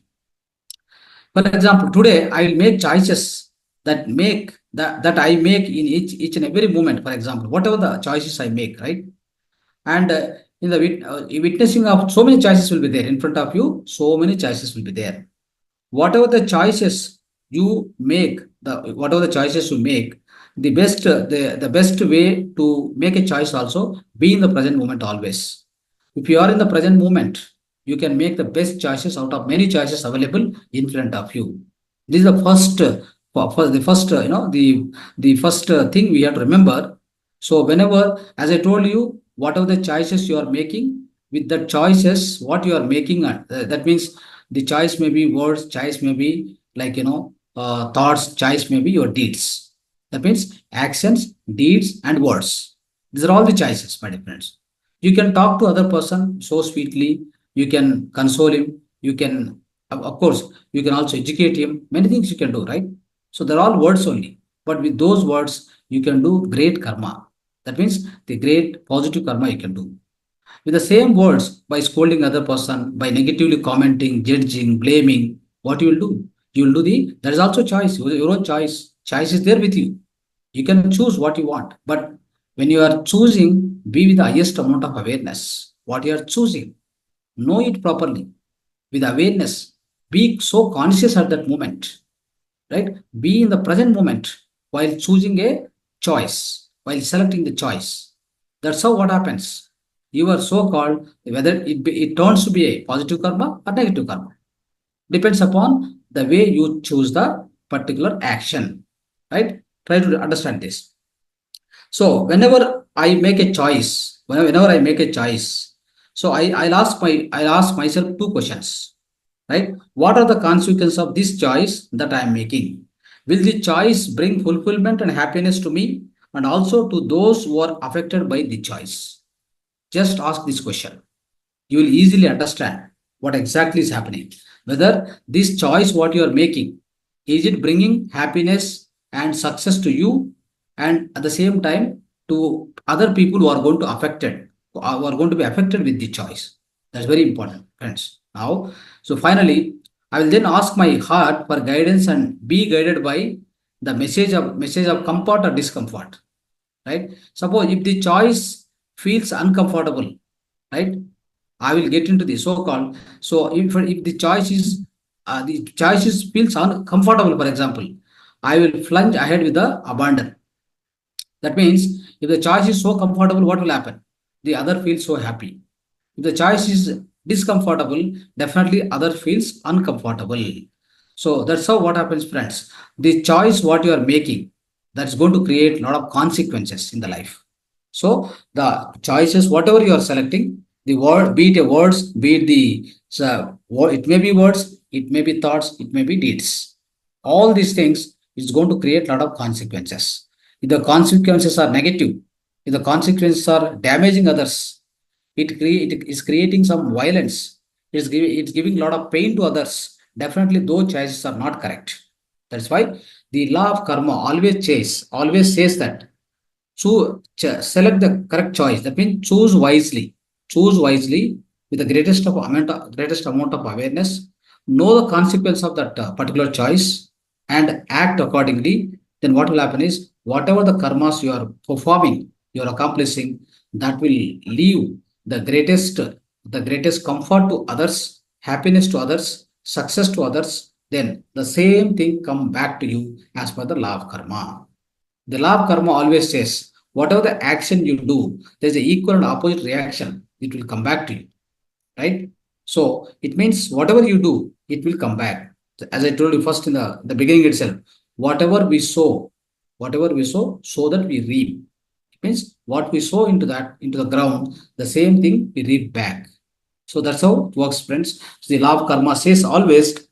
For example, today I will make choices that I make in each and every moment. For example, whatever the choices I make, right? And in the witnessing of so many choices will be there in front of you. So many choices will be there. Whatever the choices you make, the best way to make a choice also be in the present moment always. If you are in the present moment, you can make the best choices out of many choices available in front of you. This is the first, for the first, the first thing we have to remember. So whenever, as I told you, whatever the choices you are making, with the choices, what you are making, that means the choice may be words, choice may be like thoughts, choice may be your deeds. That means actions, deeds, and words. These are all the choices, my dear friends. You can talk to other person so sweetly. You can console him. You can, of course, you can also educate him. Many things you can do, right? So they're all words only. But with those words, you can do great karma. That means the great positive karma you can do. With the same words, by scolding other person, by negatively commenting, judging, blaming, what you will do? You will do that is also choice, your own choice. Choice is there with you. You can choose what you want. But when you are choosing, be with the highest amount of awareness. What you are choosing, know it properly with awareness. Be so conscious at that moment, right? Be in the present moment while choosing a choice, while selecting the choice. That's how what happens. You are so called, whether it turns to be a positive karma or negative karma. Depends upon the way you choose the particular action, right? Try to understand this. So whenever I make a choice, whenever I make a choice, so I'll ask myself two questions, right? What are the consequences of this choice that I am making? Will the choice bring fulfillment and happiness to me and also to those who are affected by the choice? Just ask this question. You will easily understand what exactly is happening. Whether this choice, what you are making, is it bringing happiness and success to you, and at the same time to other people who are going to who are going to be affected with the choice. That's very important, friends. Now, so finally, I will then ask my heart for guidance and be guided by the message of comfort or discomfort. Right? Suppose if the choice feels uncomfortable, right? I will get into the so-called. So if the choice is feels uncomfortable, for example, I will plunge ahead with the abandon. That means if the choice is so comfortable, what will happen? The other feels so happy. If the choice is discomfortable, definitely other feels uncomfortable. So that's how what happens, friends. The choice what you are making, that's going to create a lot of consequences in the life. So the choices whatever you are selecting, the word, be it a words, be it the it may be words, it may be thoughts, it may be deeds, all these things is going to create a lot of consequences. If the consequences are negative, if the consequences are damaging others, it is creating some violence, it's giving a lot of pain to others, definitely those choices are not correct. That's why the law of karma always says that, so select the correct choice. That means choose wisely. Choose wisely with the greatest amount of awareness. Know the consequence of that particular choice and act accordingly. Then what will happen is whatever the karmas you are performing, you are accomplishing, that will leave the greatest comfort to others, happiness to others, success to others. Then the same thing come back to you as per the law of karma. The law of karma always says, whatever the action you do, there's an equal and opposite reaction. It will come back to you, right? So it means whatever you do, it will come back. As I told you first in the beginning itself, whatever we sow, so that we reap. It means what we sow into the ground, the same thing we reap back. So that's how it works, friends. So the law of karma says always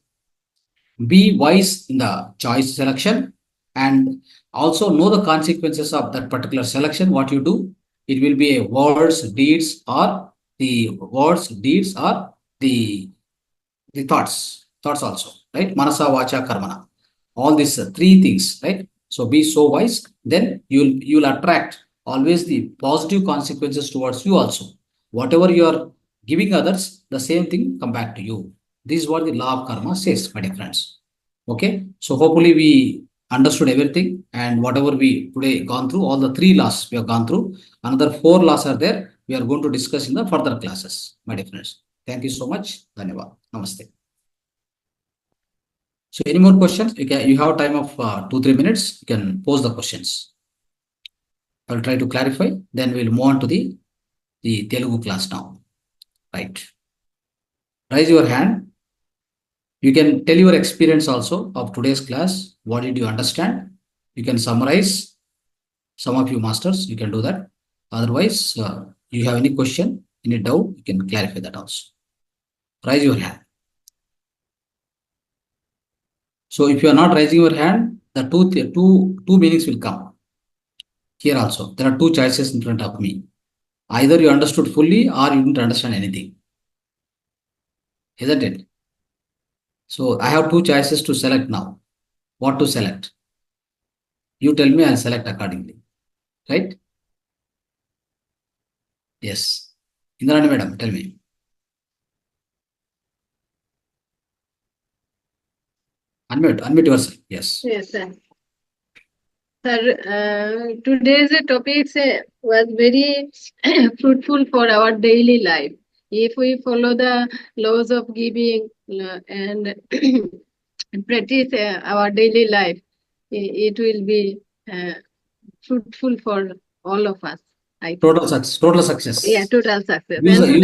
be wise in the choice selection and also know the consequences of that particular selection. What you do, it will be a words, deeds, or the thoughts also, right? Manasa, vacha, karmana. All these three things, right? So be so wise, then you'll attract always the positive consequences towards you also. Whatever you are giving others, the same thing come back to you. This is what the law of karma says, my dear friends. Okay, so hopefully we understood everything, and whatever we today gone through, all the three laws we have gone through. Another four laws are there. We are going to discuss in the further classes, my dear friends. Thank you so much. Dhanyavad. Namaste. So any more questions? You have time of 2-3 minutes. You can pose the questions. I'll try to clarify. Then we'll move on to the Telugu class now. Right. Raise your hand. You can tell your experience also of today's class. What did you understand? You can summarize. Some of you masters, you can do that. Otherwise, you have any question, any doubt, you can clarify that also. Raise your hand. So if you are not raising your hand, the two meanings will come. Here also, there are two choices in front of me. Either you understood fully or you didn't understand anything. Isn't it? So I have two choices to select now. What to select? You tell me, I'll select accordingly. Right? Yes. Indrani madam, tell me. Unmute yourself. Yes. Yes, sir. Sir, today's topic was very fruitful for our daily life. If we follow the laws of giving and practice our daily life, it will be fruitful for all of us. I think. Total success. Yeah, total success. Use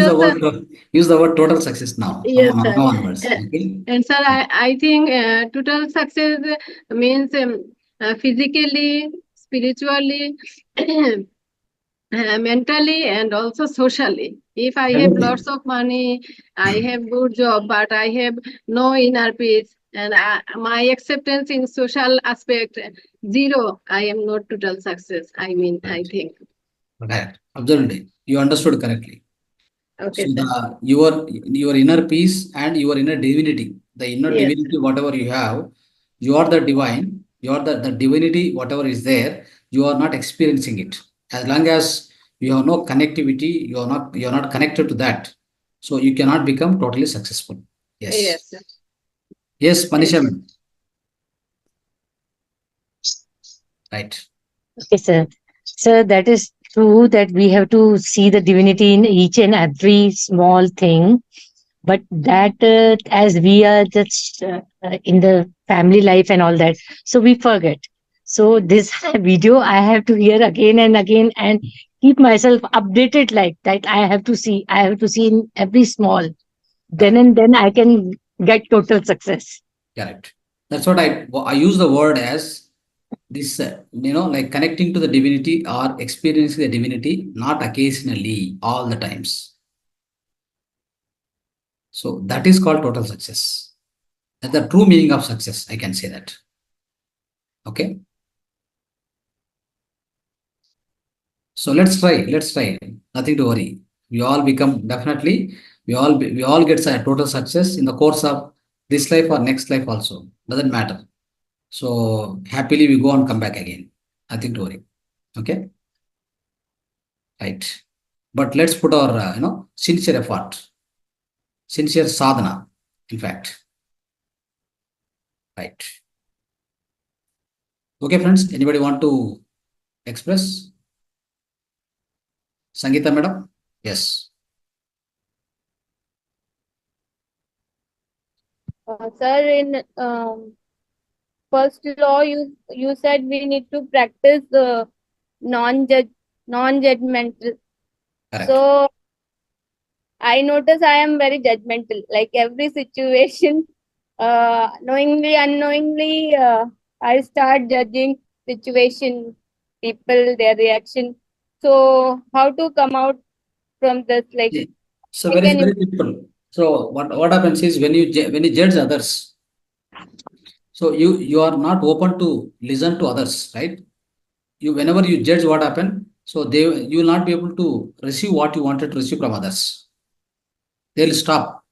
the word total success now. Yes, sir. Now onwards. Okay. And sir, I think total success means physically, spiritually, mentally, and also socially. If I have lots of money, I have good job, but I have no inner peace, and my acceptance in social aspect zero, I am not total success. I mean, I think. Right. Absolutely. You understood correctly. Okay, So your inner peace and your inner divinity, the inner Yes. divinity, whatever you have, you are the divine, you are the divinity, whatever is there, you are not experiencing it. As long as you have no connectivity, you're not connected to that. So you cannot become totally successful. Yes. Yes, sir. Yes, Manisha. ma'am. Right. Okay, sir. Sir, that is true that we have to see the divinity in each and every small thing. But that, as we are just in the family life and all that, so we forget. So this video I have to hear again and again and keep myself updated like that. I have to see in every small. Then and then I can get total success. Correct. That's what I use the word as this, like connecting to the divinity or experiencing the divinity, not occasionally, all the times. So that is called total success. That's the true meaning of success. I can say that. Okay. So let's try. Nothing to worry. We all become definitely. We all get a total success in the course of this life or next life also. Doesn't matter. So happily we go and come back again. Nothing to worry. Okay. Right. But let's put our sincere effort, sincere sadhana. In fact. Right. Okay, friends. Anybody want to express? Sangeeta, madam? Yes. Sir, in first law, you said we need to practice non-judgmental. Correct. So I notice I am very judgmental. Like every situation, knowingly, unknowingly, I start judging situation, people, their reaction. So how to come out from this? Like Yeah. So I very can simple. So what happens is when you judge others, so you are not open to listen to others, right? Whenever you judge what happened, so you will not be able to receive what you wanted to receive from others. They will stop.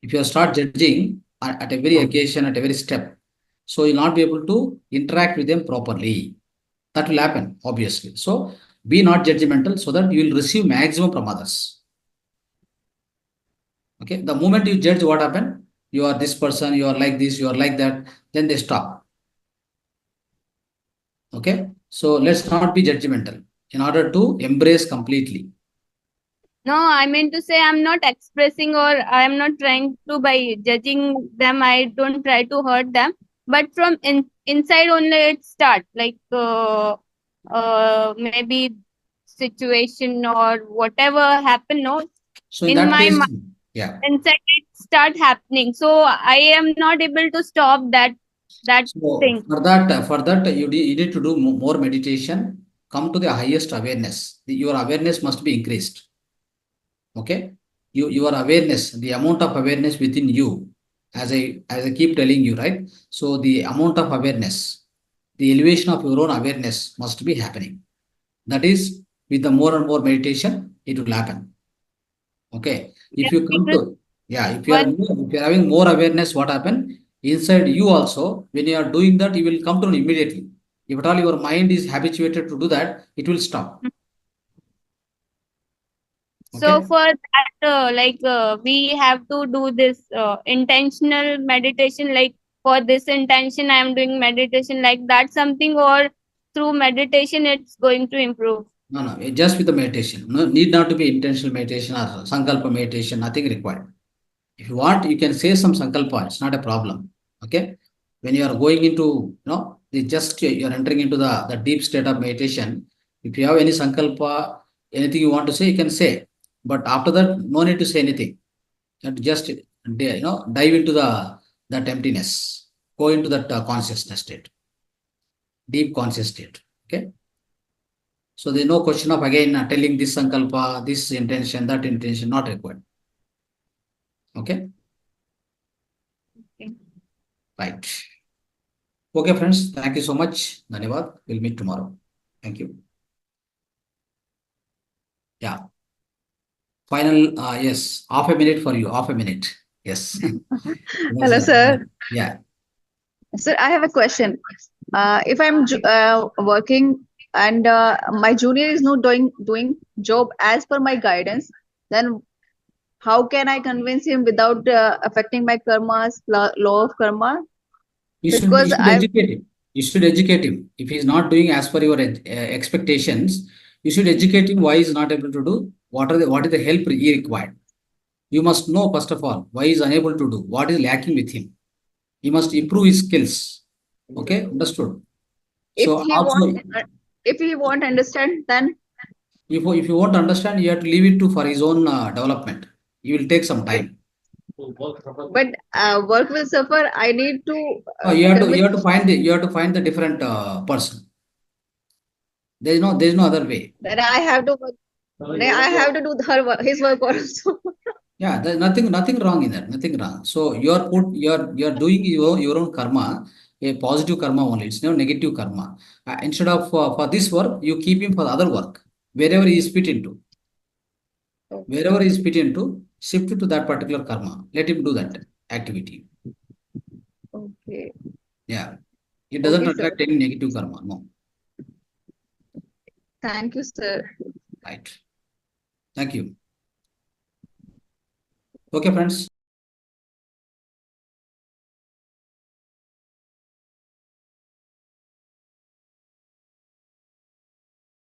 If you start judging at every occasion, at every step, so you'll not be able to interact with them properly. That will happen, obviously. So be not judgmental so that you will receive maximum from others. Okay. The moment you judge what happened, you are this person, you are like this, you are like that, then they stop. Okay. So let's not be judgmental in order to embrace completely. No, I mean to say I'm not expressing or I'm not trying to by judging them. I don't try to hurt them, but from inside only it starts. Like maybe situation or whatever happened. No, So in in that my case, mind, yeah. inside it start happening. So I am not able to stop that So thing. for that you need to do more meditation. Come to the highest awareness. Your awareness must be increased. Okay. Your awareness, the amount of awareness within you, as I keep telling you, right? So the amount of awareness, the elevation of your own awareness must be happening. That is, with the more and more meditation, it will happen. Okay. If you come to, if you are having more awareness, what happen inside you also, when you are doing that, you will come to know immediately. If at all your mind is habituated to do that, it will stop. So Okay. for that, we have to do this intentional meditation. Like for this intention, I am doing meditation like that something, or through meditation, it's going to improve. No, just with the meditation. No need not to be intentional meditation or sankalpa meditation, nothing required. If you want, you can say some sankalpa, it's not a problem. Okay. When you are going into, you are entering into the deep state of meditation. If you have any sankalpa, anything you want to say, you can say. But after that, no need to say anything. Just, dive into that emptiness. Go into that consciousness state, deep conscious state. Okay. So there's no question of again telling this sankalpa, this intention, that intention, not required. Okay. Okay. Right. Okay, friends. Thank you so much. Dhanyavad. We'll meet tomorrow. Thank you. Yeah. Final, yes, half a minute for you. Half a minute. Yes. Hello, sir. Yeah. Sir, I have a question. If I'm working and my junior is not doing job as per my guidance, then how can I convince him without affecting my karmas, law of karma? You Because should educate him. You should educate him. If he's not doing as per your expectations, you should educate him why he's not able to do. What is the help he required? You must know first of all why he's unable to do. What is lacking with him? He must improve his skills. Okay, understood. If So he also, won't understand, then if you won't understand, you have to leave it to for his own development. He will take some time. but work will suffer. I need to You have to find the different person. There is no other way. then I have to work. Then I have to do his work also. Yeah, there's nothing wrong in that. Nothing wrong. So you're doing your own karma, a positive karma only. It's no negative karma. Instead of for this work, you keep him for the other work wherever he is fit into. Wherever he is fit into, shift to that particular karma. Let him do that activity. Okay. Yeah, it doesn't Okay, sir. attract any negative karma. No, Thank you, sir. right. Thank you. Okay, friends.